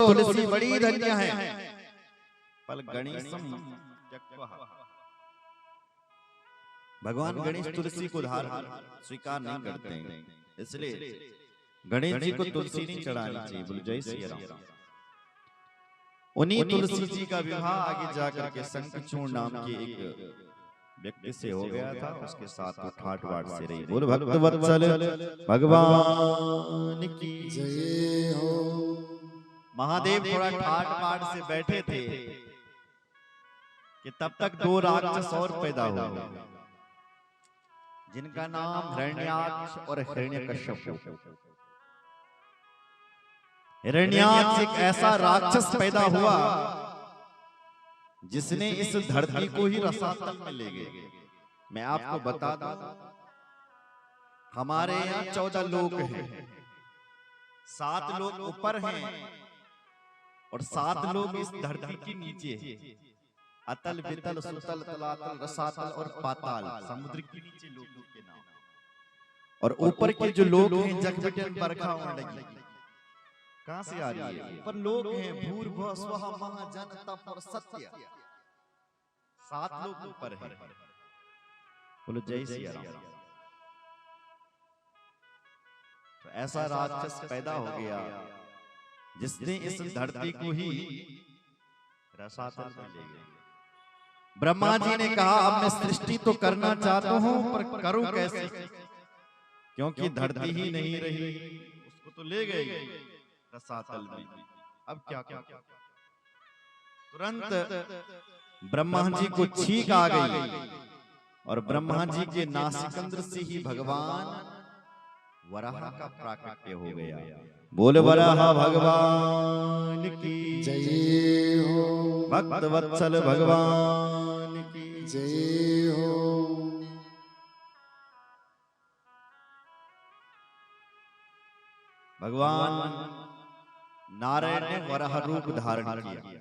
तुलसी बड़ी धन्य है, पल गणेशम त्यक्त्वा। भगवान गणेश तुलसी को धारण स्वीकार नहीं करते हैं, इसलिए गणेश जी को तुलसी नहीं चढ़ानी चाहिए। बोलो जय श्री राम। उन्हीं तुलसी जी का विवाह आगे जाकर के शंखचूड़ नाम के एक व्यक्ति से हो गया था, उसके साथ वो ठाट बाट से रही। बोल भक्त वत्सल भगवान की जय हो। महादेव थोड़ा ठाट बाट से बैठे थे कि तब तक दो राक्षस और पैदा हुए, जिनका नाम हिरण्याक्ष और हिरण्यकश्यप। हिरण्याक्ष एक ऐसा राक्षस पैदा हुआ जिसने इस धरती को ही रसातल में ले गए। मैं आपको बता दूं, हमारे यहाँ 14 लोक हैं, 7 लोग ऊपर हैं और 7 लोग इस धरती के नीचे हैं। अतल, वितल, सुतल, तलातल, रसातल और पाताल, समुद्र के नीचे लोगों के नाम। और ऊपर के जो लोग हैं, जगबिटन बरखा होने लगी। कहां से आ रही है? ऊपर लोग हैं, भूर्भुवः स्वः महा जन तप और सत्य। 7 लोग ऊपर हैं। बोलो जय श्री राम। तो ऐसा राक्षस पैदा हो गया जिसने इस धरती को ही रसातल में ले गया। ब्रह्मा जी ने कहा, अब मैं सृष्टि तो करना चाहता हूं, पर करूं कैसे? क्योंकि धरती ही नहीं रही, उसको तो ले गए रसातल में। अब क्या करूं? तुरंत ब्रह्मा जी को छींक आ गई और ब्रह्मा जी के नासिकंद्र से ही भगवान वराह का प्राकट्य हो गया। बोल वराह भगवान की जय हो। भक्त वत्सल भगवान की जय हो। भगवान नारायण ने वराह रूप धारण किया।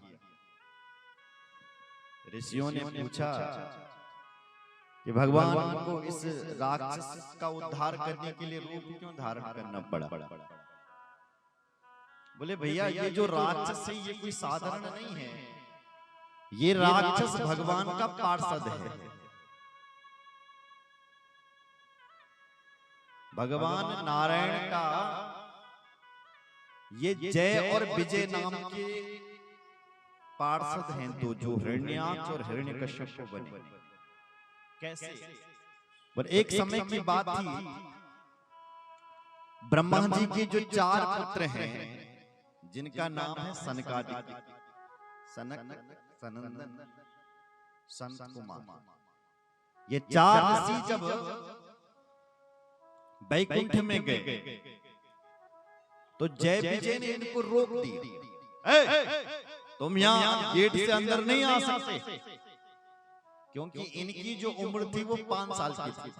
ऋषियों ने पूछा कि भगवान को इस राक्षस का उद्धार करने के लिए रूप क्यों धारण करना पड़ा? बोले भैया, ये जो राक्षस है ये कोई साधारण नहीं है, ये राक्षस भगवान का पार्षद है। भगवान नारायण का ये जय और विजय नाम के पार्षद हैं, तो जो हिरण्याक्ष और हिरण्यकश्यप को बने। कैसे? पर एक समय की बात थी, ब्रह्मा जी के जो 4 पुत्र हैं, जिनका नाम है सनकादिक, सनक, सनंदन, संत कुमार। ये 4 ऋषि जब वैकुंठ में गए तो जय विजय ने इनको रोक दिया। तुम यहाँ गेट से अंदर नहीं आ सकते, क्योंकि इनकी जो उम्र थी वो 5 साल की थी।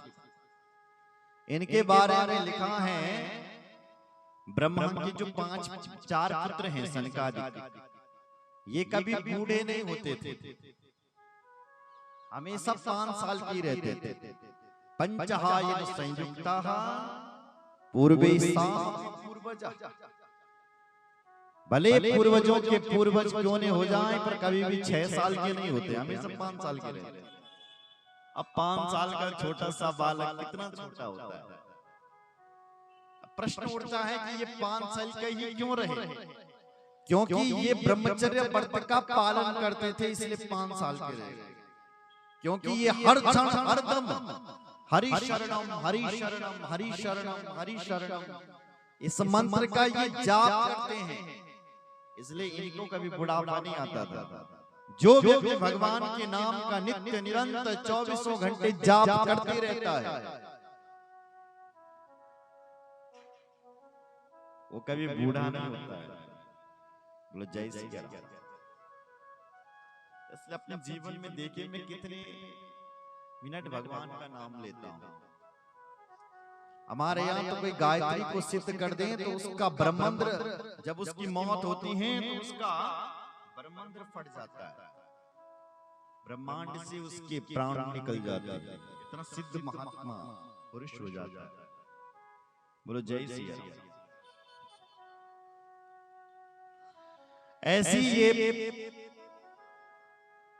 इनके बारे में लिखा है, ब्रह्मा के जो 4 पुत्र हैं सनकादिक, ये कभी बूढ़े नहीं होते थे, हमेशा 5 साल की रहते थे। पंचहायन संयुक्ताः पूर्वेषां पूर्वजः। भले पूर्वजों के पूर्वज क्यों नहीं हो जाएं, पर कभी भी 6 साल के नहीं होते, हमेशा 5 साल के रहते। अब 5 साल का छोटा सा बालक कितना छोटा होता है? प्रश्न उठता है कि ये 5 साल का ही क्यों रहे? क्योंकि ये ब्रह्मचर्य व्रत का पालन करते थे, इसलिए 5 साल के रहे। क्योंकि ये हर क्षण हर दम हरि शरणम हरि शरणम हरि शरणम हरि शरणम इस मंत्र का ये जाप करते हैं, इसलिए इनको कभी बुढ़ापा नहीं आता था। जो व्यक्ति भगवान के नाम का नित्य निरंतर 24 घंटे जाप करते रहता है, वो कभी बूढ़ा नहीं होता है। बोलो जय श्री राम। इसलिए अपने जीवन में देखिए, मैं कितने मिनट भगवान का नाम लेता हूं। हमारे यहाँ तो कोई गायत्री को सिद्ध कर दे तो उसका ब्रह्मांड, जब उसकी मौत होती है तो उसका ब्रह्मांड फट जाता है, ब्रह्मांड से उसके प्राण निकल जाते हैं, इतना सिद्ध महात्मा पुरुष हो जाता है। बोलो जय श्री राम। ऐसी ये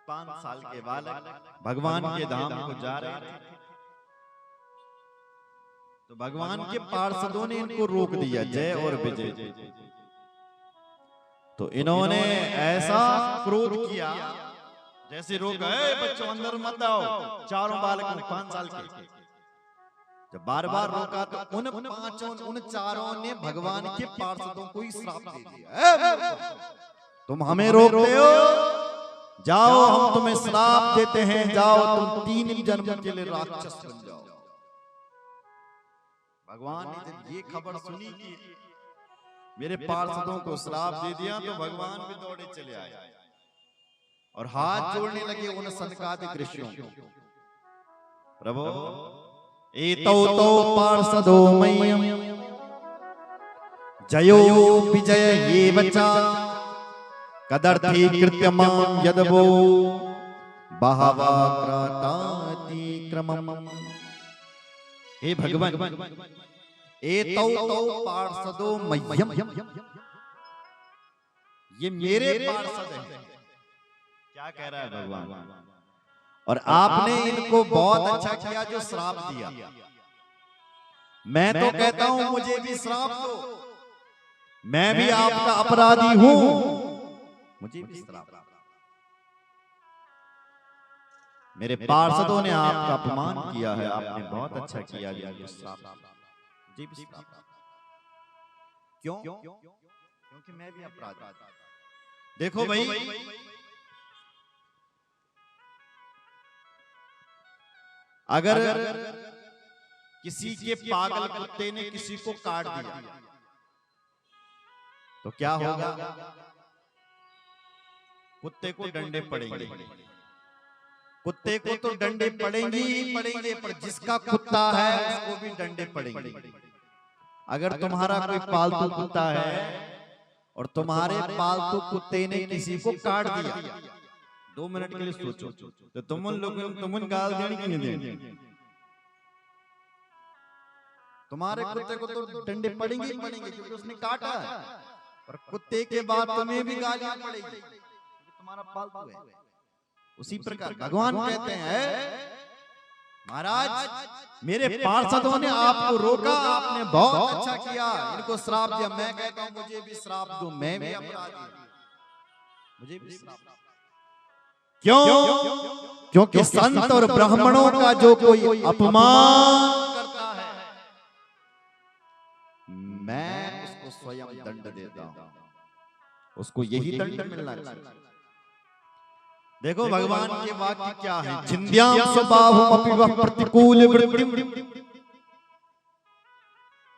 5 साल के बालक भगवान के धाम को जा रहे थे, तो भगवान के पार्षदों ने इनको रोक दिया, जय और विजय। तो इन्होंने ऐसा क्रोध किया जैसे रोक गए, बच्चों अंदर मत आओ, चारों बालकों 5 साल के। जब बार बार रोका तो उन चारों ने भगवान के पार्षदों को ही श्राप दे दिया, तुम हमें रोकते हो, जाओ हम तुम्हें श्राप देते हैं, जाओ तुम 3 जन्म के लिए राक्षस बन जाओ। भगवान ने जब ये खबर सुनी कि मेरे पार्षदों को श्राप दे दिया, तो भगवान भी दौड़े चले आए और हाथ जोड़ने लगे उन सनकादिक ऋषियों को, प्रभु एतौ तौ पार्षदो मह्यम जयो विजय ये बचा कदर्थी कृत्यमं यदवो बहवा क्राताति क्रमम। हे भगवान, एतौ तौ पार्षदो मह्यम, ये मेरे पार्षद हैं। क्या कह रहा है भगवान? और आपने इनको बहुत अच्छा किया जो श्राप दिया। मैं तो कहता हूं मुझे भी श्राप दो, मैं भी आपका अपराधी हूं, मुझे भी श्राप। मेरे पार्षदों ने आपका अपमान किया है, आपने बहुत अच्छा किया जो श्राप। मुझे भी श्राप। क्यों? क्योंकि मैं भी अपराधी। देखो भाई, अगर किसी के पागल कुत्ते ने किसी को काट दिया तो क्या होगा? कुत्ते को डंडे पड़ेंगे, कुत्ते को तो डंडे पड़ेंगे ही पड़ेंगे, पर जिसका कुत्ता है उसको भी डंडे पड़ेंगे। अगर तुम्हारा कोई पालतू कुत्ता है और तुम्हारे पालतू कुत्ते ने किसी को काट दिया, 2 मिनट के लिए सोचो, तो तुम उन गाल देनी कि नहीं देनी? तुम्हारे कुत्ते को तो डंडे पड़ेंगे ही पड़ेंगे क्योंकि उसने काटा है, पर कुत्ते के बाद तुम्हें भी गालियां पड़ेगी क्योंकि तुम्हारा पालतू है। उसी प्रकार भगवान कहते हैं, महाराज मेरे पार्षदों ने आपको रोका, आपने बहुत अच्छा किया, इनको श्राप दिया। मैं कहता हूं मुझे भी श्राप दो, मैं भी अपराधी, मुझे भी श्राप। क्यों? क्योंकि संत और ब्राह्मणों का जो कोई अपमान करता है, मैं उसको स्वयं दंड देता हूं, उसको यही दंड मिलना चाहिए। देखो भगवान के वाक्य क्या है, छिन्द्याम स्वभावमपि वः प्रतिकूल वृत्तिम।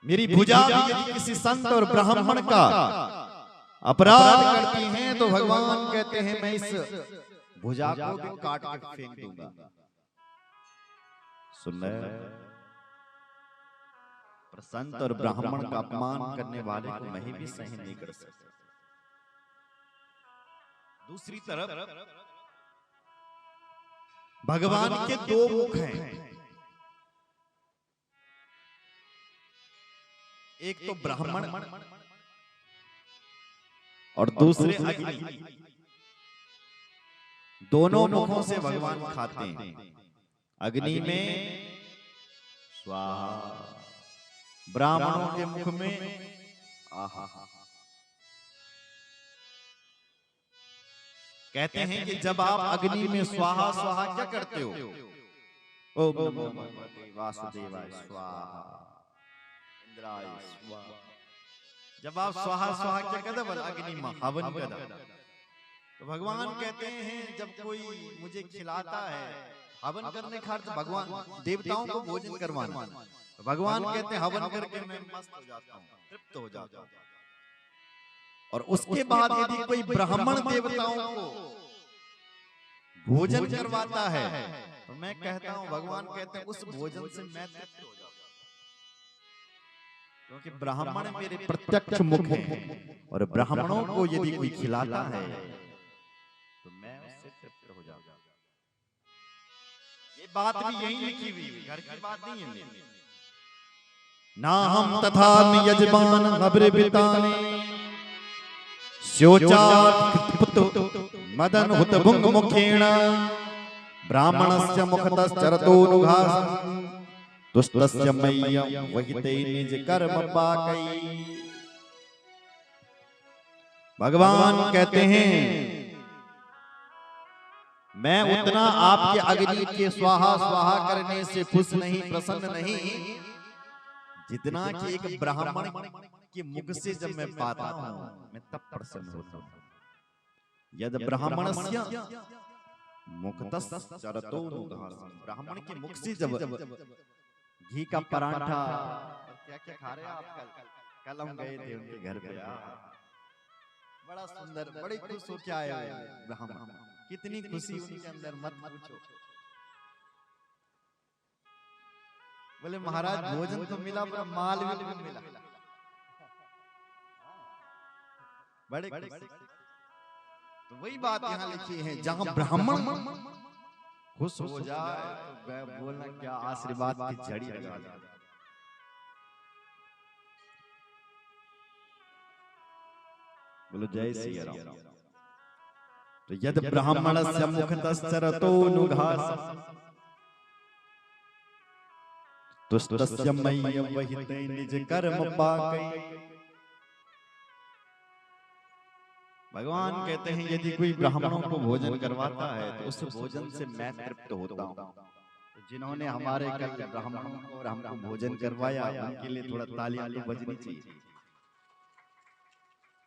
मेरी भुजा भी यदि किसी संत और ब्राह्मण का अपराध करती हैं तो भगवान कहते हैं मैं इस भुजा को भी काट के फेंक दूंगा। सुन रहे? पर संत और ब्राह्मण का अपमान करने वाले को मैं भी सहन नहीं कर सकता। दूसरी तरफ भगवान के 2 मुख हैं, एक तो ब्राह्मण और दूसरे अग्नि। दोनों मुखों से भगवान खाते हैं। अग्नि में स्वाहा, ब्राह्मणों के मुख में आहा। कहते हैं कि जब आप अग्नि में स्वाहा स्वाहा क्या करते हो? ओम नमो भगवते वासुदेवाय स्वाहा, इंद्राय स्वाहा। जब आप स्वाहा स्वाहा क्या करते हो? अग्नि में हवन करते। तो भगवान कहते हैं जब कोई मुझे खिलाता है, हवन करने का अर्थ भगवान देवताओं को भोजन करवाना, तो भगवान कहते हैं हवन करके मैं मस्त हो जाता हूँ, तृप्त हो जाता हूँ। और उसके बाद यदि कोई ब्राह्मण देवताओं को भोजन करवाता है तो मैं कहता हूं, भगवान कहते हैं उस भोजन से मैं तृप्त हो जाता हूं, क्योंकि ब्राह्मण मेरे प्रत्यक्ष मुख हैं और ब्राह्मणों को यदि कोई खिलाता है तो मैं उससे तृप्त हो जाता हूं। ये बात भी यही लिखी हुई, घर की बात नहीं है। ना हम तथा यजमान अब्रविताने स्योचार्थ मदन हुत भुंग मुखेण ब्राह्मणस्य मुखतश्चरतोऽनुघासं दुष्टस्य मह्यं वहिते निज कर्म पाकै। भगवान कहते हैं मैं उतना आपके अग्नि के स्वाहा स्वाहा करने से खुश नहीं, प्रसन्न नहीं, जितना कि एक ब्राह्मण के मुख से जब मैं पाता हूं मैं तब प्रसन्न होता हूं। यद ब्राह्मणस्य मुखतश्चरतोऽनुघासं, ब्राह्मण के मुख से जब घी का पराठा क्या क्या खा रहे हैं आप? कल हम गए थे उनके घर पे, बड़ा सुंदर, बड़ी खुश होके आए हुए ब्राह्मण, कितनी खुशी उनके अंदर मत पूछो। बोले महाराज भोजन तो मिला पर माल भी नहीं मिला, बड़े खुश। तो वही बात यहाँ लिखी है, जहां ब्राह्मण खुश हो जाए तो बोलना क्या आशीर्वाद की झड़ी लगा दे। बोलो जय श्री राम। तो यद ब्राह्मणस्य मुखतश्चरतोऽनुघासं तुष्टस्य मह्यं वहिते निज कर्म पाकै। भगवान कहते हैं यदि कोई ब्राह्मणों को भोजन करवाता है तो उस भोजन से मैं तृप्त होता हूँ। तो जिन्होंने हमारे कल ब्राह्मणों को और हमको भोजन करवाया उनके लिए थोड़ा तालियां तो बजनी चाहिए।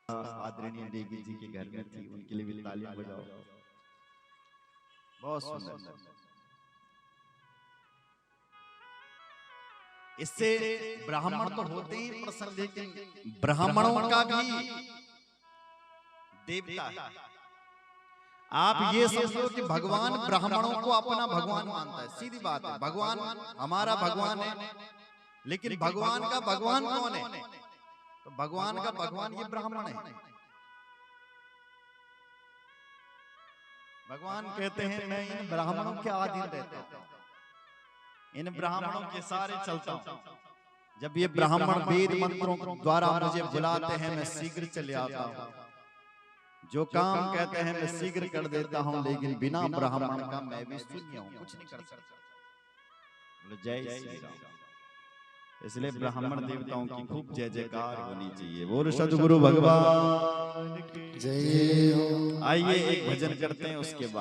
आदरणीय देवी जी के घर में थी, उनके लिए भी तालियां बजाओ। बहुत सुंदर। इससे ब्राह्मण तो होते ही प्रसन्न, लेकिन ब्राह्मणों का भी देवता है। आप ये समझो कि भगवान ब्राह्मणों को अपना भगवान मानता है, सीधी बात है। भगवान हमारा भगवान है, लेकिन भगवान का भगवान कौन है? तो भगवान का भगवान ये ब्राह्मण है। भगवान कहते हैं मैं इन ब्राह्मणों के अधीन रहता हूं, इन ब्राह्मणों के सारे चलता हूं। जब ये ब्राह्मण वेद मंत्रों द्वारा मुझे बुलाते हैं मैं शीघ्र चले आता हूं। जो काम कहते हैं मैं शीघ्र कर देता हूं, लेकिन बिना ब्राह्मण का मैं भी शून्य हूं, कुछ नहीं कर सकता। जय श्री राम। इसलिए ब्राह्मण देवताओं की खूब जय जयकार होनी चाहिए। बोल सद्गुरु भगवान की जय हो। आइए एक भजन करते हैं, उसके बाद